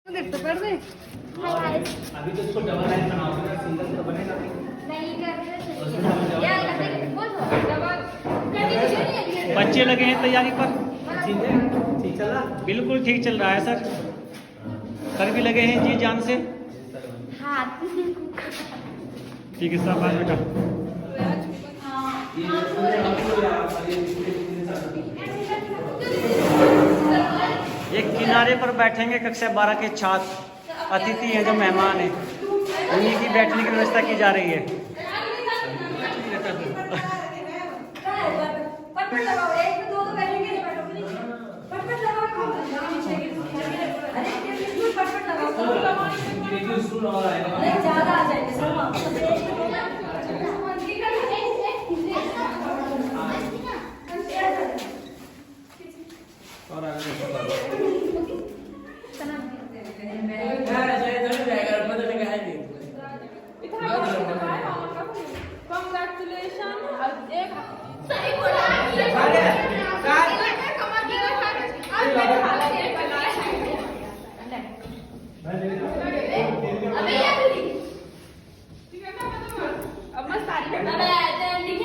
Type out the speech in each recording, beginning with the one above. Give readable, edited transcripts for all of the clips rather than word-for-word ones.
कर दे। अभी तो इसको डबल लाइन बनाओगे ना, सिंगल तो बनेगा नहीं कर बच्चे लगे हैं तैयारी पर। ठीक है, ठीक चल रहा। बिल्कुल ठीक चल रहा है सर। सर भी लगे हैं जी जान से। हाथ ठीक है शाबाश बेटा। एक किनारे पर बैठेंगे कक्षा 12 के छात्र, अतिथि हैं जो मेहमान हैं, उन्हीं की बैठने की व्यवस्था की जा रही है।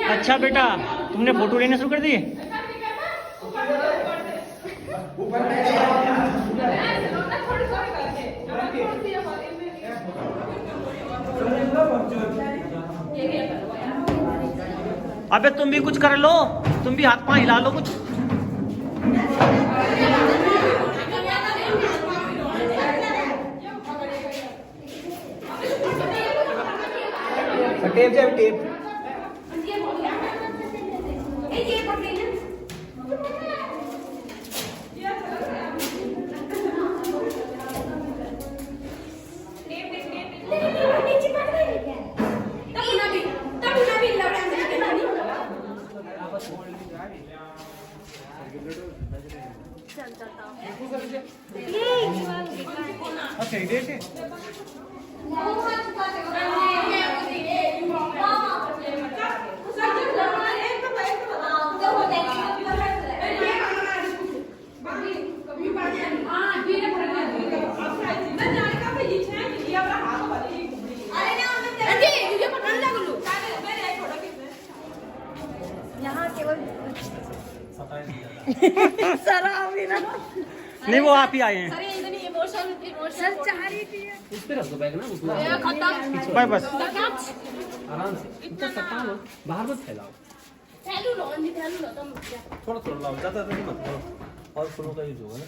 अच्छा बेटा, तुमने फोटो लेना शुरू कर दिए? अबे तुम भी कुछ कर लो, तुम भी हाथ पांव हिला लो कुछ। टेप जाए टेप। अच्छा देख नहीं वो आप ही आए हैं। इस पे रख दो बैग ना, बस आराम से इतना सकता हो, बाहर मत फैलाओ, थोड़ा थोड़ा लाओ, ज्यादा नहीं मत करो, और फूलों का यूज होगा ना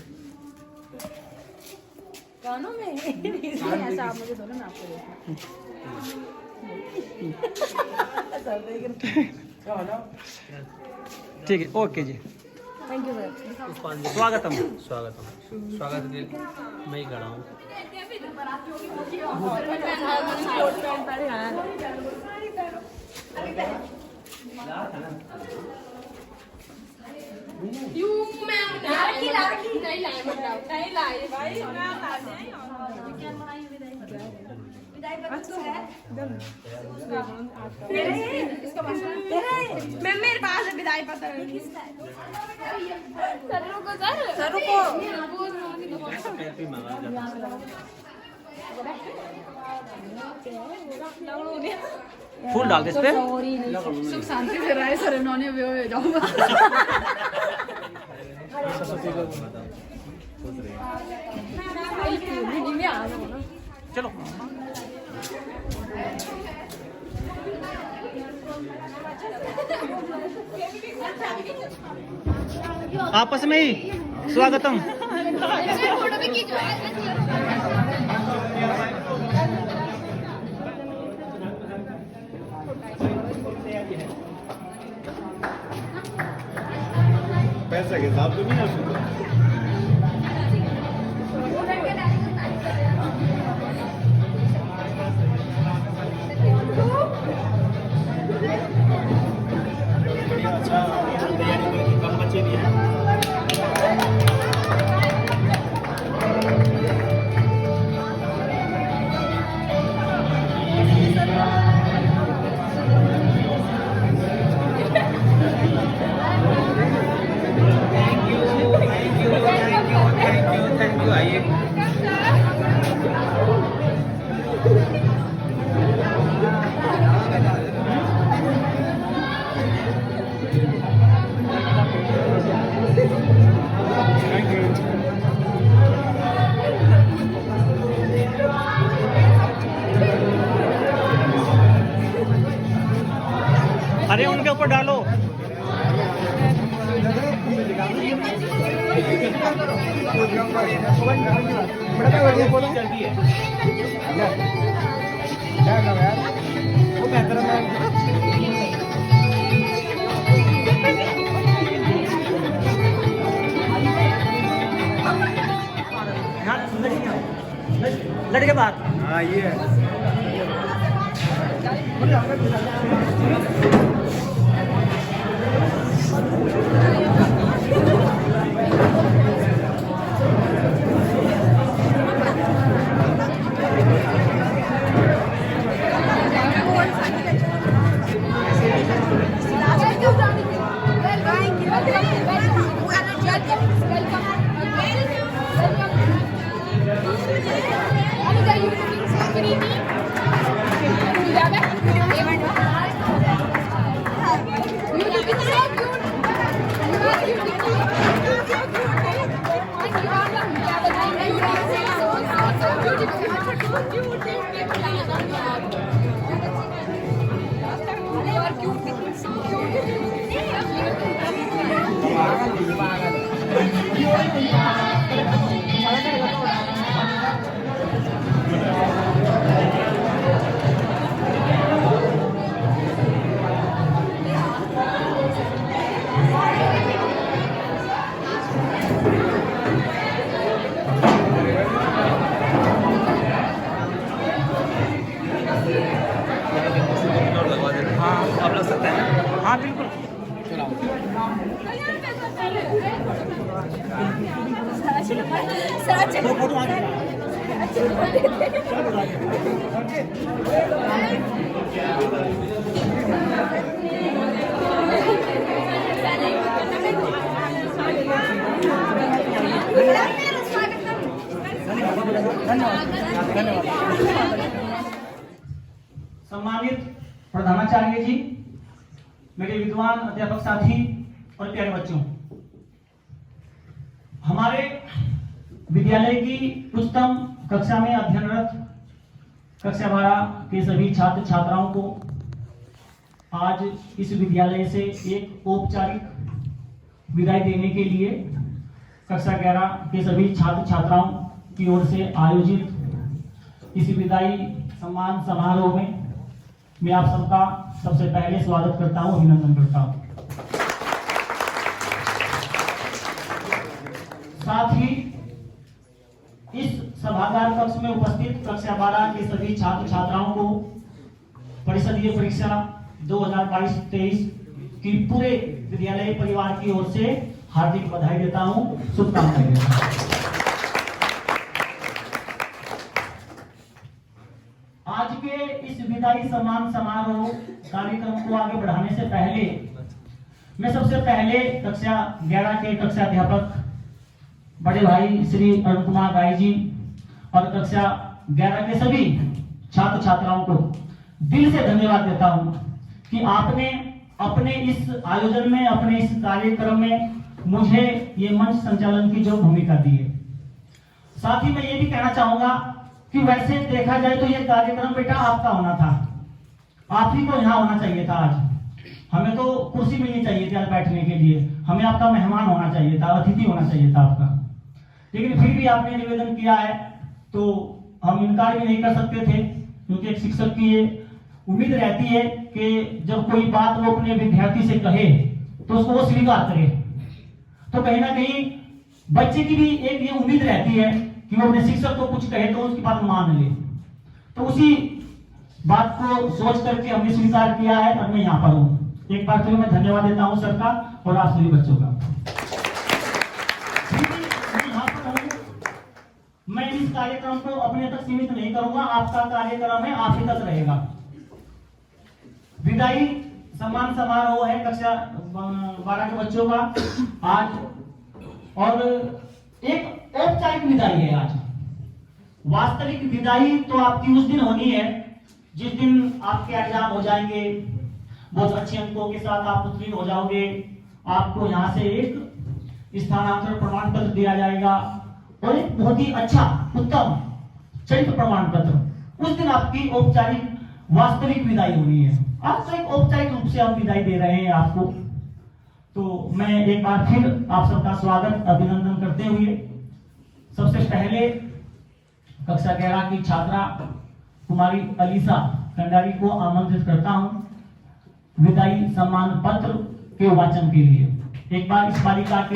गानों में। ऐसा आप मुझे दो ना, आपको ठीक है, ओके जी, थैंक यू सर। स्वागतम। स्वागतम स्वागत के मैं ही खड़ा हूँ। मैं मेरे पास है विदाई पत्र। सर रुको, सर रुको। फूल डाल दे इस पे। सुख शांति से रहे सर, इन्होंने हो जाऊंगा। चलो आपस में ही स्वागतम। फोटो भी पैसा के हिसाब से नहीं है। अच्छा तैयारी कम बचे भी है। Thank you. चलती है वो बेहतर है। लड़के बात हाँ ये है। आप लग सकते हैं। हाँ बिल्कुल। सम्मानित प्रधानाचार्य जी, मेरे विद्वान अध्यापक साथी और प्यारे बच्चों, हमारे विद्यालय की उच्चतम कक्षा में अध्ययनरत कक्षा 12 के सभी छात्र छात्राओं को आज इस विद्यालय से एक औपचारिक विदाई देने के लिए कक्षा 11 के सभी छात्र छात्राओं की ओर से आयोजित इस विदाई सम्मान समारोह में मैं आप सबका सबसे पहले स्वागत करता हूं, अभिनंदन करता हूं। साथ ही इस सभागार कक्ष में उपस्थित कक्षा 12 के सभी छात्र छात्राओं को परिषदीय परीक्षा 2022-23 की पूरे विद्यालय परिवार की ओर से हार्दिक बधाई देता हूं, शुभकामनाएं देता हूं। आज के इस विदाई सम्मान समारोह कार्यक्रम को आगे बढ़ाने से पहले मैं सबसे पहले कक्षा 11 के कक्षा अध्यापक बड़े भाई श्री अरुण कुमार राय जी और कक्षा 11 के सभी छात्र छात्राओं को दिल से धन्यवाद देता हूं कि आपने अपने इस आयोजन में, अपने इस कार्यक्रम में मुझे ये मंच संचालन की जो भूमिका दी है। साथ ही मैं ये भी कहना चाहूंगा कि वैसे देखा जाए तो ये कार्यक्रम बेटा आपका होना था, आप ही को यहाँ होना चाहिए था। आज हमें तो कुर्सी मिलनी चाहिए थी आज बैठने के लिए, हमें आपका मेहमान होना चाहिए था, अतिथि होना चाहिए था आपका, लेकिन फिर भी आपने निवेदन किया है तो हम इनकार भी नहीं कर सकते थे, क्योंकि एक शिक्षक की ये उम्मीद रहती है कि जब कोई बात वो अपने विद्यार्थी से कहे तो उसको वो स्वीकार करे। तो कहीं ना कहीं बच्चे की भी एक ये उम्मीद रहती है कि वो अपने शिक्षक को कुछ कहे तो उसकी बात मान ले, तो उसी बात को सोच करके हमने स्वीकार किया है और मैं यहाँ पर हूँ। एक बार फिर मैं धन्यवाद देता हूँ सर का और आप सभी बच्चों का। मैं इस कार्यक्रम को अपने तक सीमित नहीं करूंगा, आपका कार्यक्रम है, आप ही तक रहेगा। विदाई सम्मान समारोह है कक्षा 12 के बच्चों का आज, और एक औपचारिक विदाई है आज। वास्तविक विदाई तो आपकी उस दिन होनी है जिस दिन आपके एग्जाम हो जाएंगे, बहुत अच्छे अंकों के साथ आप उत्तीर्ण हो जाओगे, आपको यहाँ से एक स्थानांतरण प्रमाण पत्र दिया जाएगा और एक बहुत ही अच्छा उत्तम चरित्र प्रमाण पत्र। उस दिन आपकी औपचारिक वास्तविक विदाई होनी है। आज तो एक औपचारिक रूप से हम विदाई दे रहे हैं आपको, तो मैं एक बार फिर आप सबका स्वागत अभिनंदन करते हुए सबसे पहले कक्षा 11 की छात्रा कुमारी अलीसा कंडारी को आमंत्रित करता हूं विदाई सम्मान पत्र के वाचन के लिए। एक बार इस बालिका के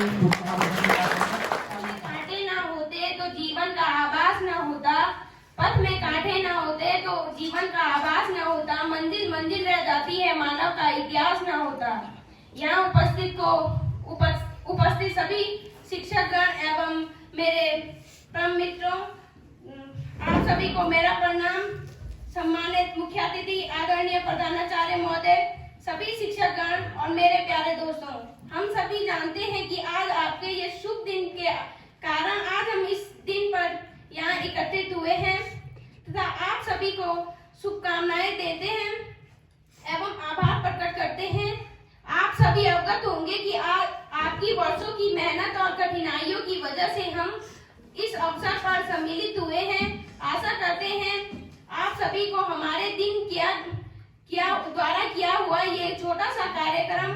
कांटे ना होते तो जीवन का आभास न होता, पथ में कांटे न होते तो जीवन का आभास न होता, मंजिल मंजिल रह जाती है, मानव का इतिहास न होता। यहाँ उपस्थित सभी शिक्षकगण एवं मेरे परम मित्रों, आप सभी को मेरा प्रणाम। सम्मानित मुख्य अतिथि आदरणीय प्रधानाचार्य महोदय, सभी शिक्षकगण और मेरे प्यारे दोस्तों, हम सभी जानते हैं कि आज आपके ये शुभ दिन के कारण आज हम इस दिन पर यहाँ एकत्रित हुए हैं तथा आप सभी को शुभकामनाएं देते हैं एवं आभार प्रकट करते हैं। आप सभी अवगत होंगे कि आज आपकी वर्षों की मेहनत और कठिनाइयों की वजह से हम इस अवसर पर सम्मिलित हुए हैं। आशा करते हैं आप सभी को हमारे दिन द्वारा किया हुआ ये छोटा सा कार्यक्रम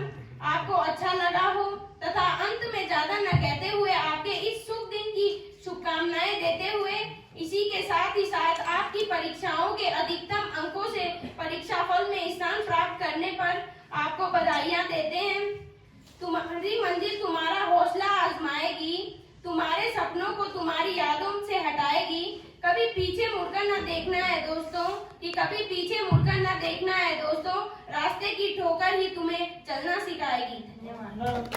आपको अच्छा लगा हो तथा अंत में ज्यादा न कहते हुए आपके इस शुभ दिन की शुभकामनाएं देते हुए इसी के साथ ही साथ आपकी परीक्षाओं के अधिकतम अंकों से परीक्षा फल में स्थान प्राप्त करने पर आपको बधाइयां देते हैं। तुम्हारी मंजिल तुम्हारा हौसला आजमाएगी, तुम्हारे सपनों को तुम्हारी यादों से हटाएगी। कभी पीछे मुड़कर न देखना है दोस्तों, कि कभी पीछे मुड़कर न देखना है दोस्तों, रास्ते की ठोकर ही तुम्हें चलना सिखाएगी। धन्यवाद।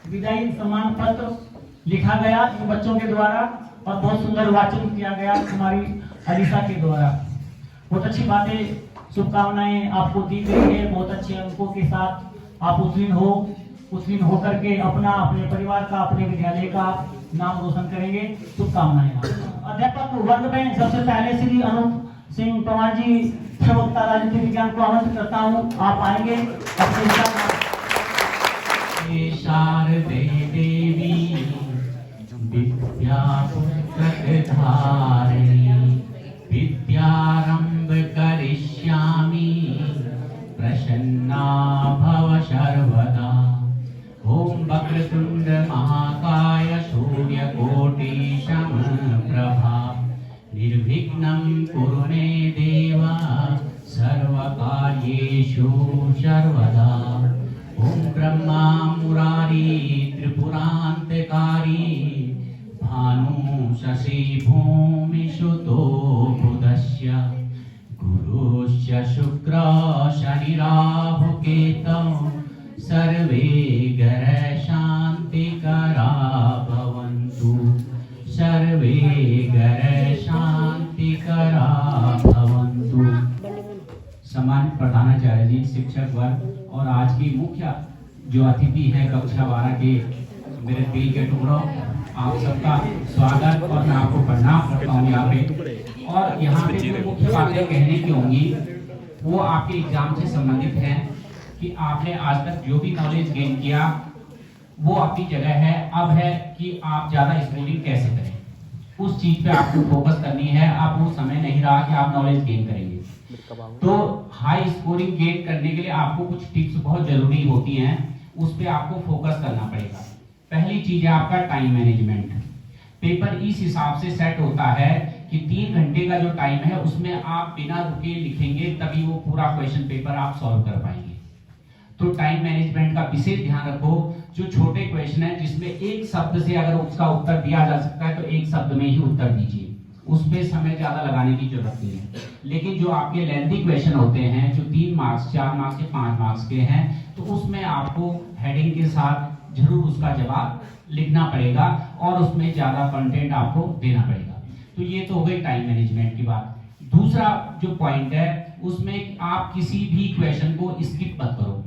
विदाई सम्मान पत्र लिखा गया इन बच्चों के द्वारा और बहुत सुंदर वाचन किया गया हमारी अलीसा के द्वारा। बहुत अच्छी बातें, शुभकामनाएं आपको दी गई है। बहुत अच्छे अंकों के साथ आप उत्तीर्ण होकर के अपना, अपने परिवार का, अपने विद्यालय का नाम रोशन करेंगे। शुभकामनाएं। अध्यापक वर्ग में सबसे पहले श्री अनूप सिंह पवार जी, प्रवक्ता राजनीति विज्ञान को आमंत्रित करता हूँ। आप आएंगे अपने शारदे देवी विद्या धारिणी विद्यारंभ करिष्यामि प्रसन्ना भव सर्वदा। ओम वक्रतुंड महाकाय सूर्यकोटि समप्रभा निर्विघ्नं कुरु मे देव सर्वकार्येषु सर्वदा। ओम ब्रह्मा मुरारी त्रिपुरांतकारी भानु शशि भूमि सुतो बुधस्य गुरुश्च शुक्र शनि राहु केतौ सर्वे ग्रह शांतिकरा भवन्तु, सर्वे ग्रह शांतिकरा भवन्तु। सम्मानित प्रधानाचार्य जी, शिक्षक वर्ग और आज की मुख्य जो अतिथि है कक्षा 12 के मेरे दिल के टुकड़ों, आप सबका स्वागत और मैं आपको प्रणाम करता हूँ यहाँ पे। और यहाँ पे जो मुख्य बातें कहने की होंगी वो आपके एग्जाम से संबंधित हैं कि आपने आज तक जो भी नॉलेज गेन किया वो अपनी जगह है। अब है कि आप ज्यादा स्कोरिंग कैसे करें, उस चीज पे आपको फोकस करनी है। अब वो समय नहीं रहा कि आप नॉलेज गेन करेंगे। तो हाई स्कोरिंग गेन करने के लिए आपको कुछ टिप्स बहुत जरूरी होती हैं, उस पे आपको फोकस करना पड़ेगा। पहली चीज है आपका टाइम मैनेजमेंट। पेपर इस हिसाब से सेट होता है कि 3 घंटे का जो टाइम है उसमें आप बिना रुके लिखेंगे, तभी वो पूरा क्वेश्चन पेपर आप सॉल्व कर पाएंगे। तो टाइम मैनेजमेंट का विशेष ध्यान रखो। जो छोटे क्वेश्चन है जिसमें एक शब्द से अगर उसका उत्तर दिया जा सकता है तो एक शब्द में ही उत्तर दीजिए, उसमें समय ज्यादा लगाने की जरूरत नहीं है। लेकिन जो आपके लेंथी क्वेश्चन होते हैं जो 3 मार्क्स 4 मार्क्स या 5 मार्क्स के हैं, तो उसमें आपको हेडिंग के साथ जरूर उसका जवाब लिखना पड़ेगा और उसमें ज्यादा कंटेंट आपको देना पड़ेगा। तो ये तो हो गई टाइम मैनेजमेंट की बात। दूसरा जो पॉइंट है उसमें आप किसी भी क्वेश्चन को स्किप मत करो।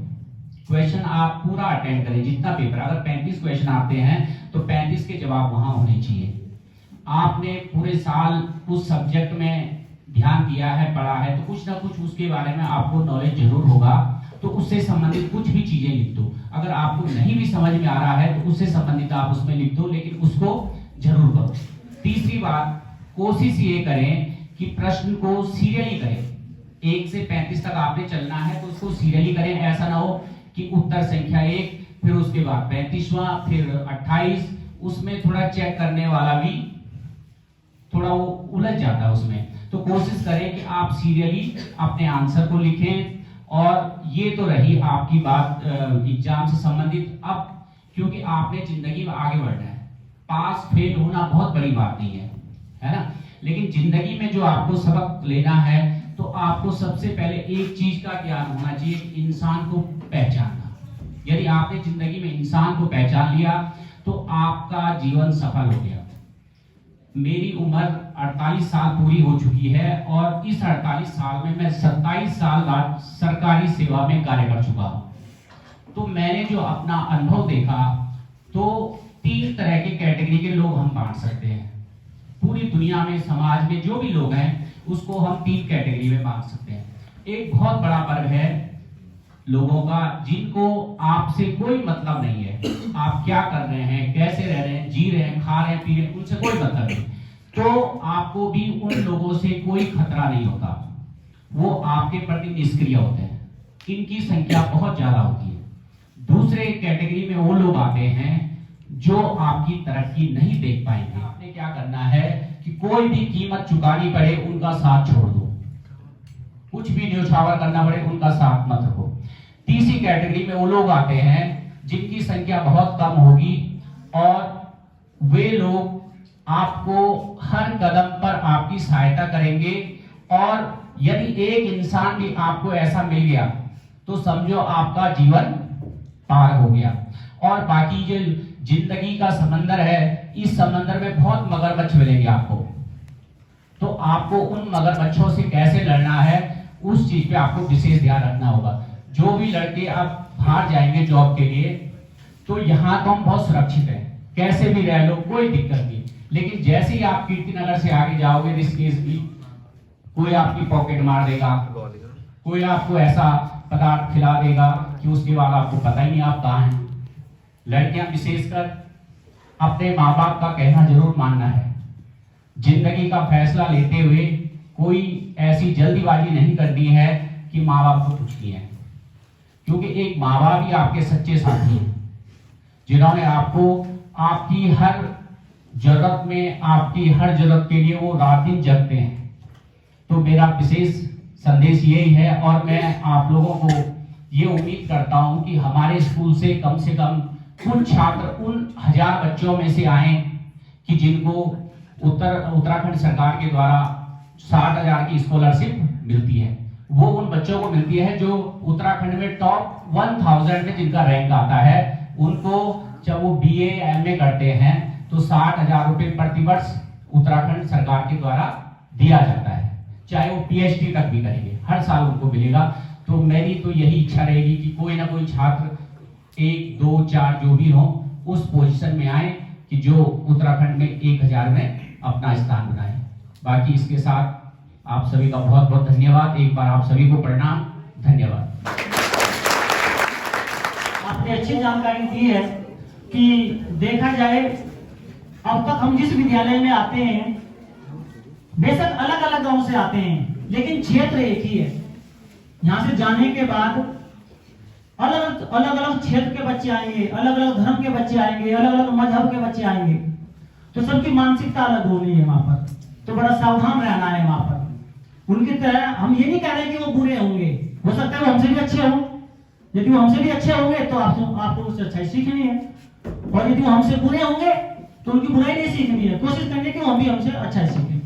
क्वेश्चन आप पूरा अटेंड करें, जितना पेपर, अगर 35 क्वेश्चन आते हैं तो 35 के जवाब वहां होने चाहिए। आपने पूरे साल उस सब्जेक्ट में ध्यान दिया है, पढ़ा है, तो कुछ ना कुछ उसके बारे में आपको नॉलेज जरूर होगा। तो उससे संबंधित कुछ भी चीजें लिख दो। अगर आपको नहीं भी समझ में आ रहा है तो उससे संबंधित आप उसमें लिख दो, लेकिन उसको जरूर करो। तीसरी बात, कोशिश ये करें कि प्रश्न को सीरियली करें। 1 से 35 तक आपने चलना है तो उसको सीरियली करें। ऐसा ना हो कि उत्तर संख्या 1 फिर उसके बाद 35वां, फिर 28, उसमें थोड़ा चेक करने वाला भी थोड़ा वो उलझ जाता है उसमें। तो कोशिश करें कि आप सीरियली अपने आंसर को लिखें। और ये तो रही आपकी बात एग्जाम से संबंधित। अब क्योंकि आपने जिंदगी में आगे बढ़ना है, पास फेल होना बहुत बड़ी बात नहीं है ना, लेकिन जिंदगी में जो आपको सबक लेना है तो आपको सबसे पहले एक चीज का ज्ञान होना चाहिए, इंसान को पहचानना। यदि आपने जिंदगी में इंसान को पहचान लिया तो आपका जीवन सफल हो गया। मेरी उम्र 48 साल पूरी हो चुकी है और इस 48 साल में मैं 27 साल सरकारी सेवा में कार्य कर चुका हूं। तो मैंने जो अपना अनुभव देखा तो 3 तरह के कैटेगरी के लोग हम बांट सकते हैं। पूरी दुनिया में, समाज में जो भी लोग हैं उसको हम 3 कैटेगरी में बांट सकते हैं। एक बहुत बड़ा वर्ग है लोगों का जिनको आपसे कोई मतलब नहीं है, आप क्या कर रहे हैं, कैसे रह रहे हैं, जी रहे हैं, खा रहे हैं, पी रहे हैं, उनसे कोई मतलब नहीं। तो आपको भी उन लोगों से कोई खतरा नहीं होता, वो आपके प्रति निष्क्रिय होते हैं। इनकी संख्या बहुत ज्यादा होती है। दूसरे कैटेगरी में वो लोग आते हैं जो आपकी तरक्की नहीं देख पाएंगे। आपने क्या करना है कि कोई भी कीमत चुकानी पड़े उनका साथ छोड़ दो, कुछ भी न्यौछावर करना पड़े उनका साथ मत रखो। तीसरी कैटेगरी में वो लोग आते हैं जिनकी संख्या बहुत कम होगी और वे लोग आपको हर कदम पर आपकी सहायता करेंगे। और यदि एक इंसान भी आपको ऐसा मिल गया तो समझो आपका जीवन पार हो गया। और बाकी जो जिंदगी का समंदर है, इस समंदर में बहुत मगरमच्छ मिलेंगे आपको। तो आपको उन मगरमच्छों से कैसे लड़ना है उस चीज पे आपको विशेष ध्यान रखना होगा। जो भी लड़के आप बाहर जाएंगे जॉब के लिए तो यहाँ तो हम बहुत सुरक्षित हैं, कैसे भी रह लो, कोई दिक्कत नहीं। लेकिन जैसे ही आप कीर्तिनगर से आगे जाओगे ऋषिकेश भी, कोई आपकी पॉकेट मार देगा, कोई आपको ऐसा पदार्थ खिला देगा कि उसके बाद आपको पता ही नहीं आप कहाँ हैं। लड़कियां विशेषकर अपने माँ बाप का कहना जरूर मानना है। जिंदगी का फैसला लेते हुए कोई ऐसी जल्दीबाजी नहीं करनी है कि माँ बाप को पूछनी है, क्योंकि एक माँ बाप ही आपके सच्चे साथी हैं जिन्होंने आपको आपकी हर जरूरत में, आपकी हर जरूरत के लिए वो रात दिन जगते हैं। तो मेरा विशेष संदेश यही है और मैं आप लोगों को ये उम्मीद करता हूं कि हमारे स्कूल से कम कुछ छात्र उन 1000 बच्चों में से आए कि जिनको उत्तराखंड सरकार के द्वारा 60,000 की स्कॉलरशिप मिलती है। वो उन बच्चों को मिलती है जो उत्तराखंड में टॉप 1000 में जिनका रैंक आता है। उनको जब वो BA MA करते हैं तो 60,000 रुपए प्रतिवर्ष उत्तराखंड सरकार के द्वारा दिया जाता है, चाहे वो PhD तक भी करेंगे, हर साल उनको मिलेगा। तो मेरी तो यही इच्छा रहेगी कि कोई ना कोई छात्र 1, 2, 4 जो भी हो उस पोजीशन में आए कि जो उत्तराखंड में 1000 में अपना स्थान बनाए। बाकी इसके साथ आप सभी का बहुत बहुत धन्यवाद। एक बार आप सभी को प्रणाम, धन्यवाद। आपने अच्छी जानकारी दी है कि देखा जाए अब तक हम जिस विद्यालय में आते हैं, बेशक अलग अलग गांव से आते हैं लेकिन क्षेत्र एक ही है। यहाँ से जाने के बाद अलग अलग क्षेत्र के बच्चे आएंगे, अलग अलग धर्म के बच्चे आएंगे, अलग अलग मजहब के बच्चे आएंगे, तो सबकी मानसिकता अलग होनी है वहां पर। तो बड़ा सावधान रहना है वहां पर। उनकी तरह हम ये नहीं कह रहे कि वो बुरे होंगे, हो सकता है वो हमसे भी अच्छे हों। यदि वो हमसे भी अच्छे होंगे तो आपको उससे अच्छाई सीखनी है, और यदि वो हमसे बुरे होंगे तो उनकी बुराई नहीं सीखनी है, कोशिश करनी कि वो हम भी हमसे अच्छा सीखें।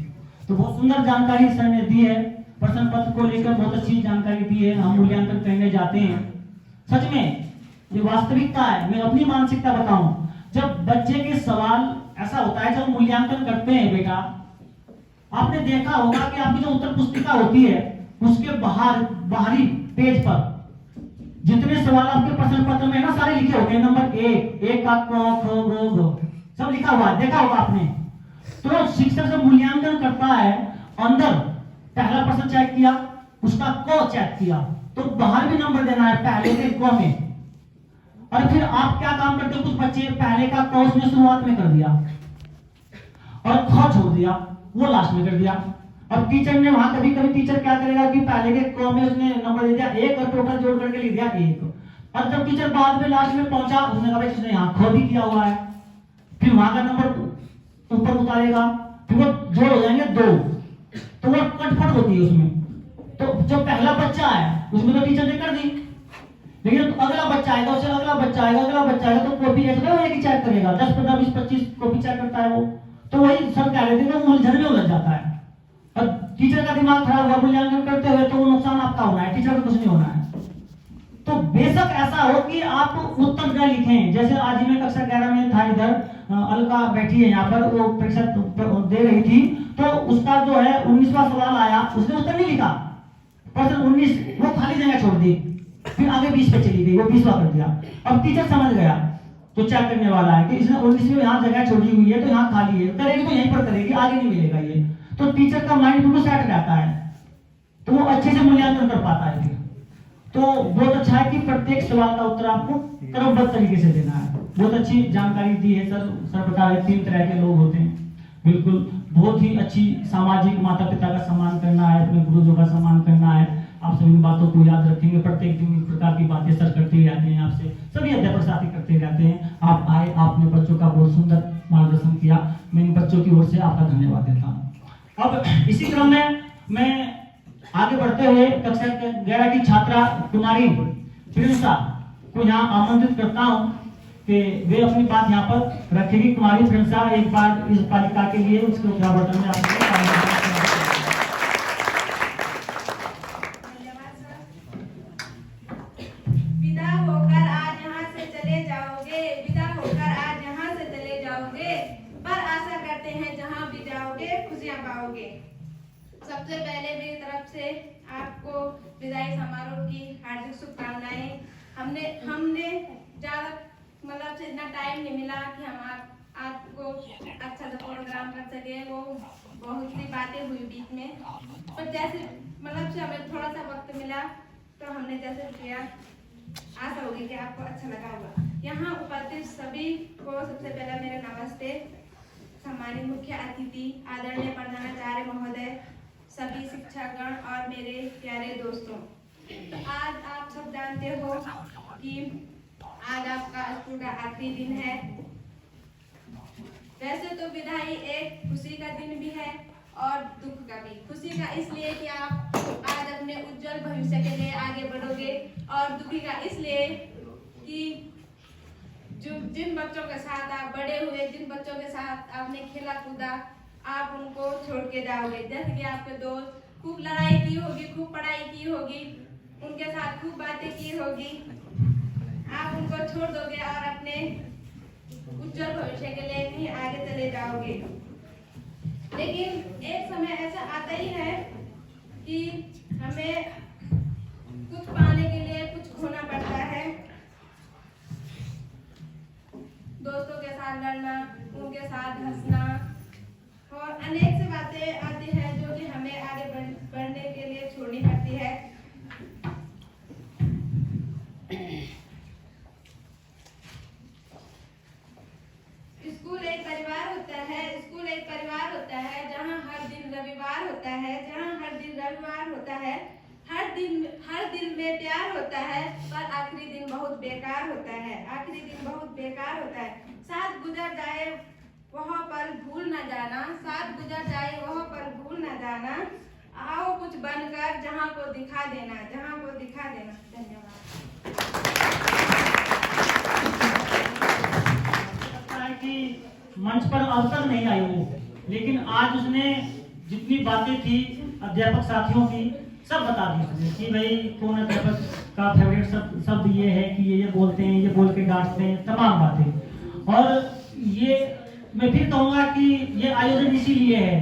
तो बहुत सुंदर जानकारी सर ने दी है। प्रश्न पत्र को लेकर बहुत अच्छी जानकारी दी है। हम मूल्यांकन करने जाते हैं, सच में ये वास्तविकता है। मैं अपनी मानसिकता बताऊं, जब बच्चे के सवाल ऐसा होता है, जब मूल्यांकन करते हैं बेटा, आपने देखा होगा कि आपकी जो उत्तर पुस्तिका होती है उसके बाहरी पेज पर जितने सवाल आपके प्रश्न पत्र में ना सारे लिखे होते हैं। नंबर 1 का क ख ग घ सब लिखा हुआ है, देखा होगा आपने। तो शिक्षक जब मूल्यांकन करता है, अंदर पहला प्रश्न चेक किया, उसका क चेक किया, तो बाहर भी नंबर देना है पहले के क में। और फिर आप क्या काम करते हो, कुछ बच्चे पहले का क उसने शुरुआत में कर दिया और ख छोड़ दिया, वो लास्ट में कर दिया। अब टीचर ने वहां कभी टीचर क्या करेगा कि पहले के क में उसने नंबर दे दिया 1 और टोटल जोड़ करके लिख दिया 1। और जब टीचर बाद में लास्ट में पहुंचा, उसने कहा भाई इसने यहाँ खो भी किया हुआ है, फिर वहां का नंबर ऊपर उतारेगा, फिर वो जोड़ हो जाएंगे 2, तो वो कटफट होती है उसमें। तो जो पहला बच्चा है उसमें तो टीचर ने कर दी, लेकिन तो अगला बच्चा आएगा, उससे अगला बच्चा आएगा, तो कॉपी ऐसा है कि चेक करेगा, 10 15 20 25 कॉपी चेक करता है वो। तो वही सर कह रहे थे कि उलझन में उलझ जाता है, और टीचर का दिमाग खराब हुआ मूल्यांकन करते हुए, तो वो नुकसान आपका होना है, टीचर का कुछ नहीं होना है। तो बेशक ऐसा हो कि आप उत्तर न लिखें, जैसे आज ही मैं कक्षा 11 में था, इधर अलका बैठी है यहाँ पर, वो परीक्षा दे रही थी, तो उसका जो है 19वां सवाल आया, उसने उत्तर नहीं लिखा, प्रश्न 19 वो खाली जगह छोड़ दी, फिर आगे 20 पे चली गई, वो 20वां कर दिया। अब टीचर समझ गया तो चेक करने वाला है कि इसने 19 में यहाँ जगह छोड़ी हुई है, तो यहाँ खाली है, करेगी तो यहीं पर करेगी, आगे नहीं मिलेगा ये। तो टीचर का माइंड बिल्कुल सेट रहता है, तो वो अच्छे से मूल्यांकन कर पाता है। तो बहुत अच्छा है कि प्रत्येक सवाल का उत्तर आपको क्रमबद्ध तरीके से देना है। बहुत अच्छी जानकारी दी है सर बता रहे 3 तरह के लोग होते हैं, बिल्कुल बहुत ही अच्छी सामाजिक, माता पिता का सम्मान करना है, अपने गुरुजों का सम्मान करना है। आप सभी बातों को याद रखेंगे, प्रत्येक दिन इस प्रकार की बातें सर करते ही रहते हैं, आपसे सभी अध्यापक साथी करते रहते हैं। आप आए, आपने बच्चों का बहुत सुंदर मार्गदर्शन किया, मैं इन बच्चों की ओर से आपका धन्यवाद देता हूँ। अब इसी क्रम में मैं आगे बढ़ते हुए कक्षा 11 की छात्रा कुमारी प्रिंसा को यहाँ आमंत्रित करता हूँ कि वे अपनी बात यहाँ पर रखेगी। कुमारी प्रिंसा एक बार इस बालिका के लिए उसके उद्घाटन में आपको सबसे पहले मेरी तरफ से आपको विदाई समारोह की हार्दिक शुभकामनाएं। हमने ज्यादा मतलब से इतना टाइम नहीं मिला कि हम आपको अच्छा सा प्रोग्राम कर सके, वो बहुत सी बातें हुई बीच में, पर जैसे मतलब से हमें थोड़ा सा वक्त मिला तो हमने जैसे किया, आशा होगी कि आपको अच्छा लगा होगा। यहाँ उपस्थित सभी को सबसे पहले मेरा नमस्ते। सम्मानित मुख्य अतिथि, आदरणीय प्रधानाचार्य महोदय, सभी शिक्षकगण और मेरे प्यारे दोस्तों, तो आज आप सब जानते हो कि आज आपका स्कूल का आखिरी दिन है। वैसे तो विदाई एक खुशी का दिन भी है और दुख का भी। खुशी का इसलिए कि आप आज अपने उज्जवल भविष्य के लिए आगे बढ़ोगे, और दुखी का इसलिए कि जो जिन बच्चों के साथ आप बड़े हुए, जिन बच्चों के साथ आपने खेला कूदा, आप उनको छोड़ के जाओगे। जैसे कि आपके दोस्त खूब लड़ाई की होगी, खूब पढ़ाई की होगी, उनके साथ खूब बातें की होगी, आप उनको छोड़ दोगे और अपने उज्जवल भविष्य के लिए कहीं आगे चले जाओगे। लेकिन एक समय ऐसा आता ही है कि हमें कुछ पाने के लिए कुछ खोना पड़ता है। दोस्तों के साथ लड़ना, उनके साथ हंसना और अनेक सी बातें आती हैं जो कि हमें आगे बढ़ने के लिए छोड़नी पड़ती है। स्कूल एक परिवार होता है, स्कूल एक परिवार होता है जहाँ हर दिन रविवार होता है, जहाँ हर दिन रविवार होता है, हर दिन में प्यार होता है, पर आखिरी दिन बहुत बेकार होता है, आखिरी दिन बहुत बेकार होता है। साथ गुजर जाए वहाँ पर भूल न जाना, साथ गुजर जाए वहाँ पर भूल न जाना, आओ कुछ बनकर जहाँ को दिखा देना, जहाँ को दिखा देना। धन्यवाद। कि मंच पर अवसर नहीं आई वो, लेकिन आज उसने जितनी बातें थी अध्यापक साथियों की सब बता दी उसने कि भाई कौन अध्यापक का फेवरेट शब्द ये है कि ये बोलते हैं, ये बोल के डांटते हैं, तमाम बातें। और ये मैं फिर कहूँगा कि ये आयोजन इसीलिए है,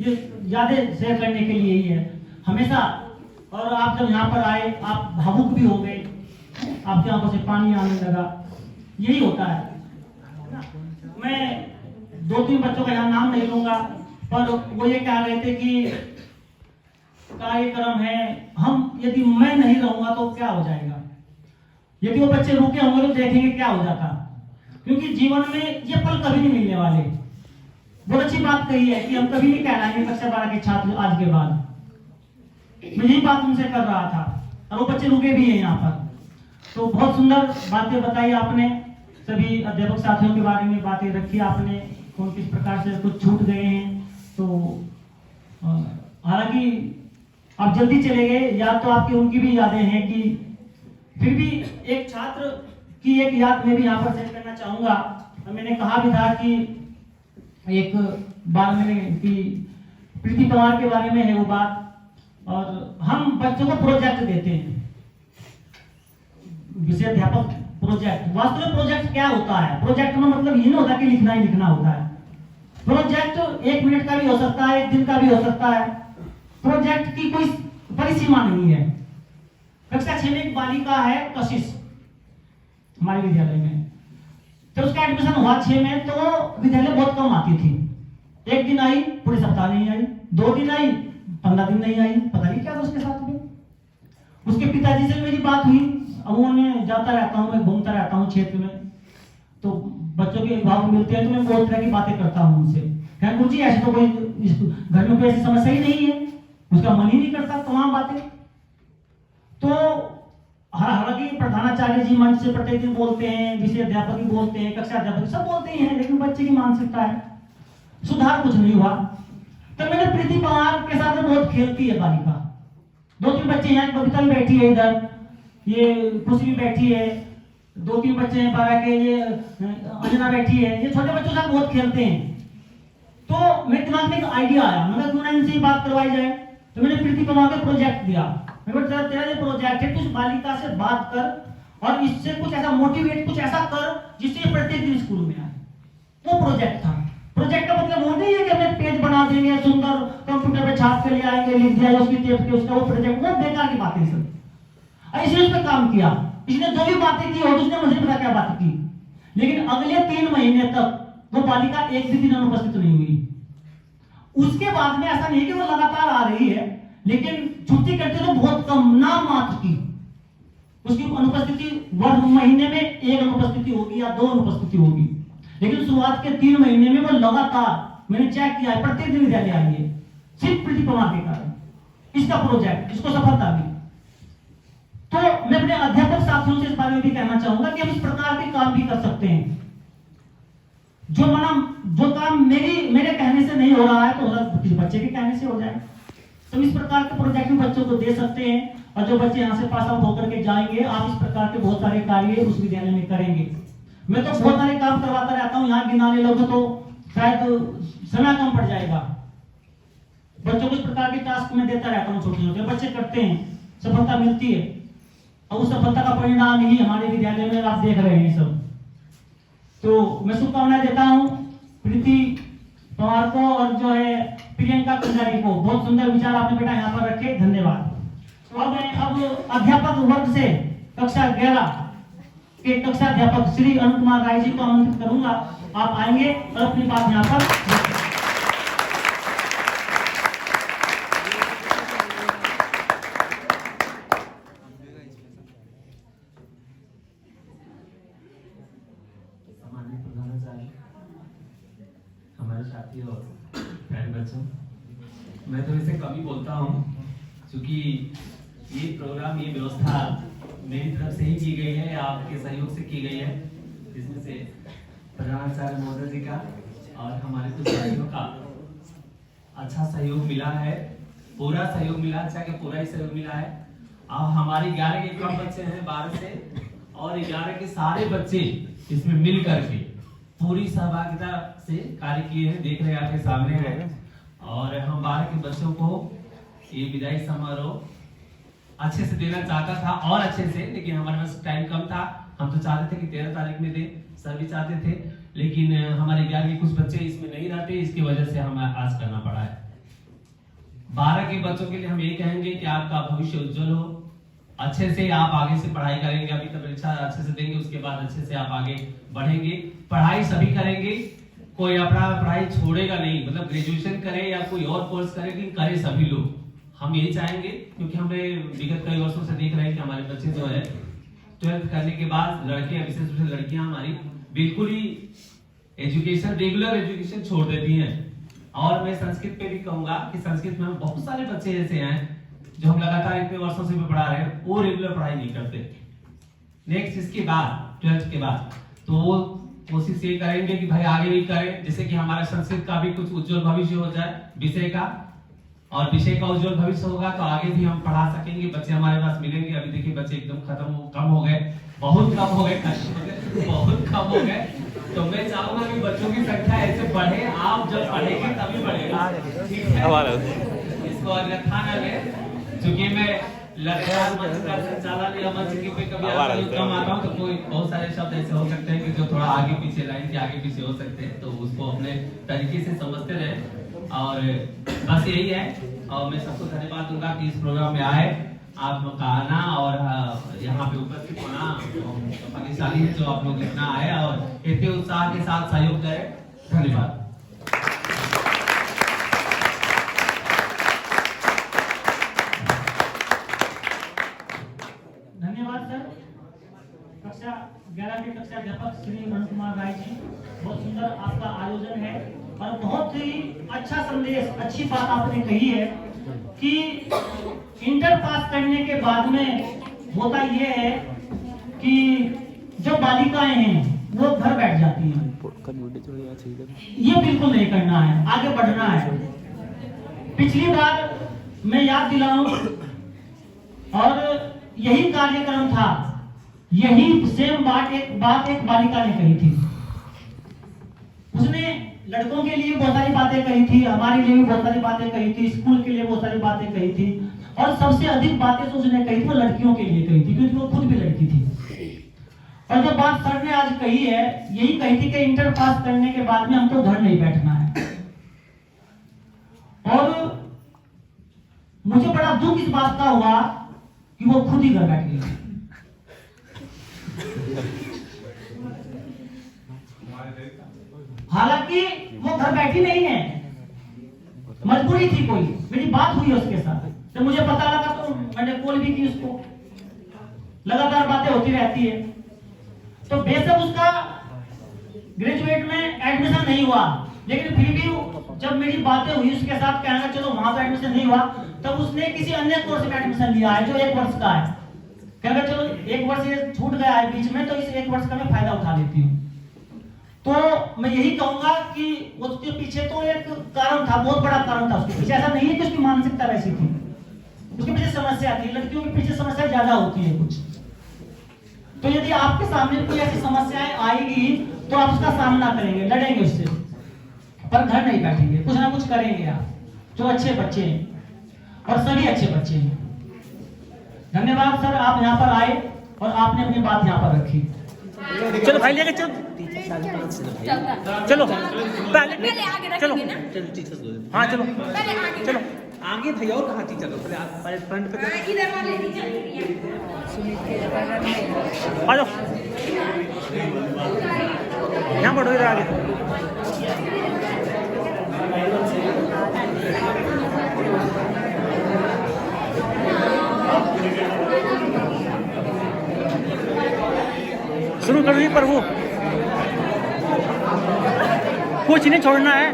ये यादें शेयर करने के लिए ही है हमेशा। और आप जब यहाँ पर आए आप भावुक भी हो गए, आपकी आंखों से पानी आने लगा, यही होता है। मैं 2-3 बच्चों का यहाँ नाम नहीं लूंगा, पर वो ये कह रहे थे कि कार्यक्रम है, हम यदि मैं नहीं रहूंगा तो क्या हो जाएगा, यदि वो बच्चे रुके होंगे तो देखेंगे क्या हो जाता, क्योंकि जीवन में ये पल कभी नहीं मिलने वाले। बहुत अच्छी बात कही है कि हम कभी नहीं कहलाएंगे कक्षा 12 के छात्र आज के बाद। मैं यही बात उनसे कर रहा था और वो बच्चे रुके भी हैं यहाँ पर। तो बहुत सुंदर बातें बताई आपने, सभी अध्यापक साथियों के बारे में बातें रखी आपने, कौन किस प्रकार से कुछ छूट गए हैं। तो हालांकि आप जल्दी चले गए, याद तो आपकी उनकी भी यादें हैं कि फिर भी एक छात्र की एक याद मैं भी यहाँ पर शेयर करना चाहूंगा। मैंने कहा भी था कि एक बार मैंने कि प्रीति पवार के बारे में है वो बात, और हम बच्चों को प्रोजेक्ट देते हैं, विषय अध्यापक प्रोजेक्ट। वास्तव में प्रोजेक्ट क्या होता है? प्रोजेक्ट में मतलब ये नहीं होता कि लिखना ही लिखना होता है। प्रोजेक्ट 1 मिनट का भी हो सकता है, 1 दिन का भी हो सकता है। प्रोजेक्ट की कोई परिसीमा नहीं है। कक्षा 6 में एक बालिका है कशिश हमारे विद्यालय में, तो उसका एडमिशन हुआ 6 में, तो विद्यालय बहुत कम आती थी। 1 दिन आई, पूरे सप्ताह नहीं आई, 2 दिन आई, 15 दिन नहीं आई, पता नहीं क्या था उसके साथ में। उसके पिताजी से मेरी बात हुई, अब मैं जाता रहता हूँ, मैं घूमता रहता हूँ क्षेत्र में, तो बच्चों के अभिभावक मिलते हैं तो मैं बहुत तरह की बातें करता हूँ उनसे। क्या गुरु जी ऐसे तो कोई घर में कोई ऐसी समस्या ही नहीं है, उसका मन ही नहीं करता तमाम बातें। तो हालांकि प्रधानाचार्य जी मंच से प्रत्येक दिन बोलते हैं, विषय अध्यापक भी बोलते हैं, कक्षा अध्यापक सब बोलते हैं, लेकिन बच्चे की मानसिकता है, सुधार कुछ नहीं हुआ। तो मैंने प्रीति पवार के साथ में बहुत खेलती है बालिका। 2-3 बच्चे यहाँ, कविता भी बैठी है इधर, ये खुशी भी बैठी है, 2-3 बच्चे हैं 12 के, ये अंजना बैठी है, ये छोटे बच्चों के साथ बहुत खेलते हैं। तो मेरे दिमाग में एक आइडिया आया, मैं क्यों ना इनसे बात करवाई जाए। तो मैंने प्रीति पवार को प्रोजेक्ट दिया, तेरा ये प्रोजेक्ट है, कुछ बालिका से बात कर और इससे कुछ ऐसा मोटिवेट, कुछ ऐसा कर जिससे प्रत्येक दिन स्कूल में आए। वो प्रोजेक्ट था। प्रोजेक्ट का मतलब वो नहीं है कि हमें पेज बना देंगे, सुंदर कंप्यूटर पे छाप के ले आएंगे, लिख दिया उसकी टेप के उसका, वो प्रोजेक्ट वो बेकार की बातें सब। इसने उस पर काम किया, इसने जो भी बातें की और उसने मुझे पता क्या बात की, लेकिन अगले 3 महीने तक वो बालिका एक भी दिन अनुपस्थित नहीं हुई। उसके बाद में ऐसा नहीं कि वो लगातार आ रही है, लेकिन छुट्टी करते तो बहुत कम, नाम मात्र की उसकी अनुपस्थिति वर्ष महीने में 1 अनुपस्थिति होगी या 2 अनुपस्थिति होगी, लेकिन शुरुआत के 3 महीने में वो लगातार, मैंने चेक किया है, प्रत्येक दिन विद्यालय आई है, सिर्फ प्रीति पवार के कारण। इसका प्रोजेक्ट, इसको सफलता दी। तो मैं अपने अध्यापक साथियों से इस बारे में भी कहना चाहूंगा कि हम इस प्रकार के काम भी कर सकते हैं। जो काम मेरे कहने से नहीं हो रहा है तो किसी बच्चे के कहने से हो जाए, तो इस प्रकार के प्रोजेक्ट भी बच्चों को दे सकते हैं। और जो बच्चे यहाँ से पास आउट होकर के जाएंगे, आप इस प्रकार के बहुत सारे कार्य उस विद्यालय में करेंगे। मैं तो बहुत सारे काम करवाता रहता हूँ, यहाँ गिनाने लगो तो शायद समय कम पड़ जाएगा। बच्चों को इस प्रकार के टास्क में देता रहता हूँ, छोटे छोटे बच्चे करते हैं, सफलता मिलती है, और उस सफलता का परिणाम ही हमारे विद्यालय में आप देख रहे हैं सब। तो मैं शुभकामनाएं देता हूँ प्रीति पवार को और जो है प्रियंका कुंजारी को। बहुत सुंदर विचार आपने बेटा यहाँ पर रखे, धन्यवाद। और मैं अब अध्यापक वर्ग से कक्षा 11 के कक्षा अध्यापक श्री अरुण कुमार राय जी को आमंत्रित करूंगा। आप आएंगे और अपनी बात यहाँ पर हमारे साथी और प्यारे बच्चों, मैं तो इसे कम ही बोलता हूँ क्योंकि ये प्रोग्राम, ये व्यवस्था मेरी तरफ से ही की गई है, आपके सहयोग से की गई है, जिसमें से प्रधानाचार्य महोदय जी का और हमारे कुछ साथियों का अच्छा सहयोग मिला है, पूरा सहयोग मिला, अच्छा कि पूरा ही सहयोग मिला है। अब हमारे 11 के कम बच्चे हैं 12 से, और 11 के सारे बच्चे इसमें मिल करके पूरी सहभागिता से कार्य किए हैं, देख रहे हैं आपके सामने है। और हम 12 के बच्चों को ये विदाई समारोह अच्छे से देना चाहता था, और अच्छे से, लेकिन हमारे पास टाइम कम था। हम तो चाहते थे कि 13 तारीख में दे, सभी चाहते थे, लेकिन हमारे 11 के कुछ बच्चे इसमें नहीं रहते, इसकी वजह से हमें आज करना पड़ा है। 12 के बच्चों के लिए हम ये कहेंगे कि आपका भविष्य उज्जवल हो, अच्छे से आप आगे से पढ़ाई करेंगे, अभी तक परीक्षा अच्छे से देंगे, उसके बाद अच्छे से आप आगे बढ़ेंगे, पढ़ाई सभी करेंगे, कोई अपना पढ़ाई छोड़ेगा नहीं, मतलब ग्रेजुएशन करे या कोई और कोर्स करे, लेकिन करे सभी लोग, हम यही चाहेंगे। क्योंकि हमें विगत कई वर्षों से देख रहे हैं कि हमारे बच्चे जो है 12th करने के बाद, लड़के विशेष रूप से लड़कियां हमारी बिल्कुल ही एजुकेशन, रेगुलर एजुकेशन छोड़ देती हैं। और मैं संस्कृत पे भी कहूंगा कि संस्कृत में हम बहुत सारे बच्चे ऐसे हैं जो हम लगातार इतने वर्षों से भी पढ़ा रहे हैं, वो रेगुलर पढ़ाई नहीं करते, नेक्स्ट इसके बाद 12th के बाद तो वो कोशिश ये करेंगे कि भाई आगे भी करें, जैसे कि हमारा संस्कृत का भी कुछ उज्जवल भविष्य हो जाए विषय का, और विषय का उज्जवल भविष्य होगा तो आगे भी हम पढ़ा सकेंगे, बच्चे हमारे पास मिलेंगे। अभी देखिए बच्चे एकदम कम हो गए, बहुत कम हो गए, बहुत कम हो गए। तो मैं चाहूंगा कि बच्चों की संख्या ऐसे बढ़े, आप जब पढ़ेंगे तभी बढ़ेगा, ठीक है? इसको अन्यथा न ले, क्योंकि मैं लड़का मंच का संचालन या मंच की पे कभी कम आता हूँ तो कोई बहुत सारे शब्द ऐसे हो सकते हैं कि जो थोड़ा आगे पीछे लाइन के आगे पीछे हो सकते हैं, तो उसको अपने तरीके से समझते रहे। और बस यही है, और मैं सबको धन्यवाद दूंगा कि इस प्रोग्राम में आए, आप लोग का आना और यहाँ पे उपस्थित होना भाग्यशाली है जो आप लोग इतना आए और इतने उत्साह के साथ सहयोग करें। धन्यवाद। धन्यवाद सर। कक्षा 11 के कक्षा अध्यापक श्री मनोज कुमार राय जी, बहुत सुंदर आपका आयोजन है और बहुत ही अच्छा संदेश, अच्छी बात आपने कही है कि इंटर पास करने के बाद में होता ये है कि जो बालिकाएं हैं वो घर बैठ जाती हैं। ये बिल्कुल नहीं करना है, आगे बढ़ना है। पिछली बार मैं याद दिलाऊं और यही कार्यक्रम था, यही सेम बात एक बालिका ने कही थी। उसने लड़कों के लिए बहुत सारी बातें कही थी, हमारे लिए भी बहुत सारी बातें कही थी, स्कूल के लिए बहुत सारी बातें कही थी, और सबसे अधिक बातें तो उसने कही थी वो लड़कियों के लिए कही थी, क्योंकि वो खुद भी लड़की थी। और जो बात सर ने आज कही है, यही कही थी कि इंटर पास करने के बाद में हमको घर नहीं बैठना है। और मुझे बड़ा दुख इस बात का हुआ कि वो खुद ही घर बैठ गई। हालांकि वो घर बैठी नहीं है, मजबूरी थी कोई, मेरी बात हुई उसके साथ, जब मुझे पता लगा तो मैंने कॉल भी की उसको, लगातार बातें होती रहती है। तो बेशक उसका ग्रेजुएट में एडमिशन नहीं हुआ, लेकिन फिर भी जब मेरी बातें हुई उसके साथ, कहना चलो वहां तो एडमिशन नहीं हुआ, तब उसने किसी अन्य कोर्स में एडमिशन लिया है जो 1 वर्ष का है। कहना चलो 1 वर्ष ये छूट गया है बीच में, तो इस 1 वर्ष का मैं फायदा उठा लेती हूँ। तो मैं यही कहूंगा कि उसके पीछे तो एक कारण था, बहुत बड़ा कारण था उसके पीछे। ऐसा नहीं है कि उसकी मानसिकता वैसी थी, उसके पीछे समस्या थी। लड़कियों के पीछे समस्या ज्यादा होती है कुछ। तो यदि आपके सामने कोई ऐसी समस्याएं आएगी तो आप उसका सामना करेंगे, लड़ेंगे उससे, पर घर नहीं बैठेंगे, कुछ ना कुछ करेंगे आप, जो अच्छे बच्चे हैं और सभी अच्छे बच्चे हैं। धन्यवाद सर, आप यहाँ पर आए और आपने अपनी बात यहाँ पर रखी। चलो भाई लेके चलो, चलो पहले आगे चलो रखेंगे ना। हाँ चलो पहले आगे चलो आगे भैया, और कहाँ टीचर पहले फ्रंट पे इधर वाले टीचर आ जाओ, यहाँ बढ़ो, इधर आगे। शुरू करो प्रभु, कुछ नहीं छोड़ना है।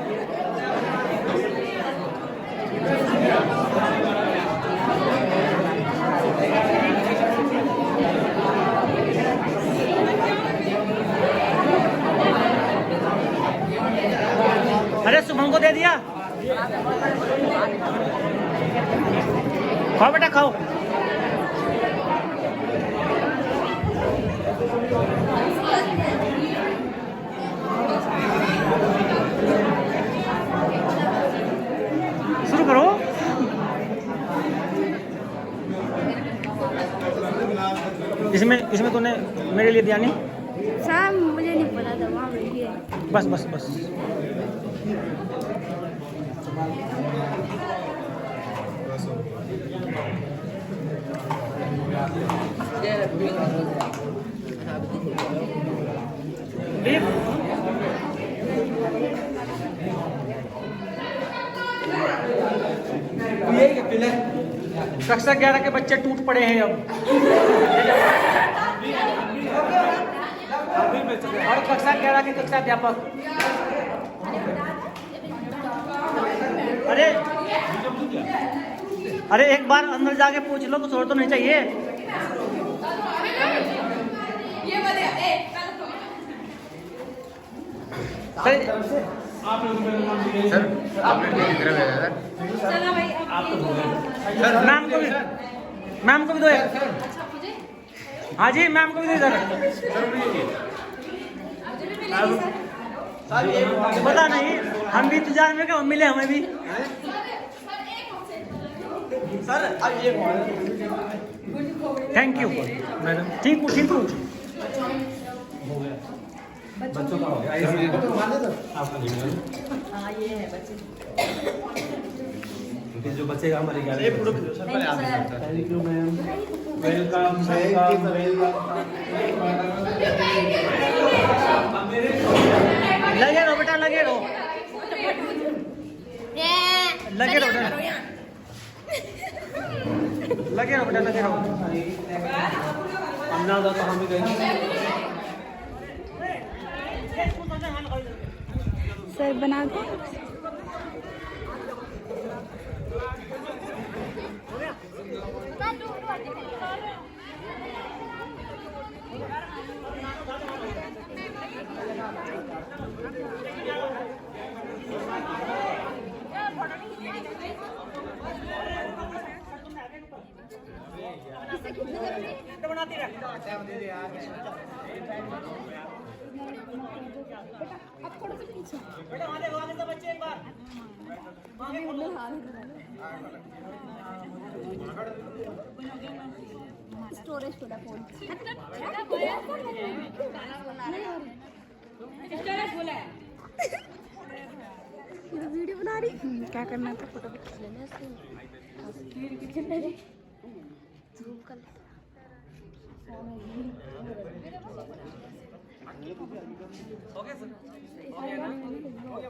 अरे शुभम को दे दिया, खाओ बेटा खाओ। शुरू करो। इसमें तूने मेरे लिए दिया नहीं? सर मुझे नहीं पता था, वहाँ बैठिए। बस बस बस। कक्षा 11 के बच्चे टूट पड़े हैं अब, और कक्षा 11 के कक्षा अध्यापक। अरे एक बार अंदर जाके पूछ लो, कुछ और तो नहीं चाहिए। आप लोग मेरा नाम लिए सर आपने दिख रहा है चलो भाई आप तो बोल रहे सर मैम को भी दो यार अच्छा मुझे हाँ जी मैम को भी दो सर मुझे भी मिलेगी सर पता नहीं हम भी इंतजार में क्या मिले हमें भी सर अब ये थैंक यू मैडम ठीक हूँ बच्चों का हो गया आपका जो बचेगा हमारे ये पूरा सर पहले आप sir thank you ma'am welcome लगे रहो बेटा लगे रहो लगे रहो बेटा लगे रहो बेटा लगे रहो अन्ना तो हम भी गए सर बना दो स्टोरेज थोड़ा फोन वीडियो बना रही क्या करना था फोटो खींच लेना जूम कर ले ओके सर